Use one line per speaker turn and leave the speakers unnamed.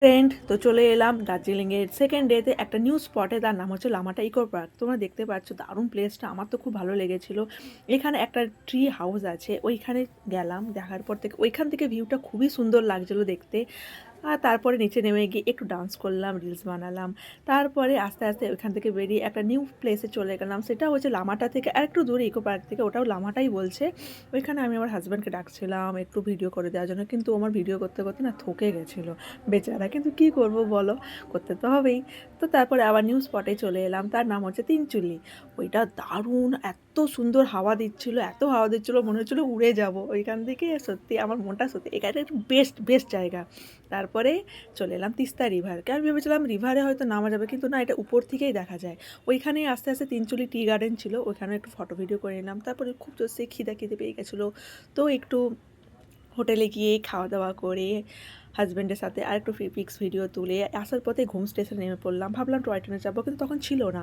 Friend তো চলে এলাম দার্জিলিংয়ের সেকেন্ড ডেতে একটা নিউ স্পটে, তার নাম হচ্ছে লামাটা ইকো পার্ক। তোমরা দেখতে পাচ্ছ দারুণ প্লেসটা, আমার তো খুব ভালো লেগেছিল। এখানে একটা ট্রি হাউস আছে, ওইখানে গেলাম, দেখার পর থেকে ওইখান থেকে ভিউটা খুবই সুন্দর লাগছিল দেখতে। আর তারপরে নিচে নেমে গিয়ে একটু ডান্স করলাম, রিলস বানালাম। তারপরে আস্তে আস্তে ওইখান থেকে বেরিয়ে একটা নিউ প্লেসে চলে গেলাম, সেটা হচ্ছে লামাটা থেকে আর একটু দূরে ইকো পার্ক থেকে, ওটাও লামাটাই বলছে। ওইখানে আমি আমার হাজব্যান্ডকে ডাকছিলাম একটু ভিডিও করে দেওয়ার জন্য, কিন্তু আমার ভিডিও করতে করতে না থকে গেছিলো বেচারা, কিন্তু কী করব বলো, করতে তো হবেই। তো তারপরে আবার নিউ স্পটে চলে এলাম, তার নাম হচ্ছে তিনচুল্লি। ওইটা দারুণ, এত সুন্দর হাওয়া দিচ্ছিলো, এত হাওয়া দিচ্ছিলো, মনে হচ্ছিলো উড়ে যাব ওইখান থেকে। সত্যি আমার মনটা সত্যি, এখানে বেস্ট বেস্ট জায়গা। তারপরে চলে এলাম তিস্তা রিভারকে, আমি ভেবেছিলাম রিভারে হয়তো নামা যাবে, কিন্তু না, এটা উপর থেকেই দেখা যায়। ওইখানেই আস্তে আস্তে তিনচুলি টি গার্ডেন ছিল, ওইখানে একটু ফটো ভিডিও করে নিলাম। তারপরে খুব জোরসে খিদে পেয়ে গেছিলো, তো একটু হোটেলে গিয়ে খাওয়া দাওয়া করে হাজব্যান্ডের সাথে আর একটু পিক্স ভিডিও তুলে আসার পথে ঘুম স্টেশনে নেমে পড়লাম। ভাবলাম টয় ট্রেনে যাবো, কিন্তু তখন ছিল না।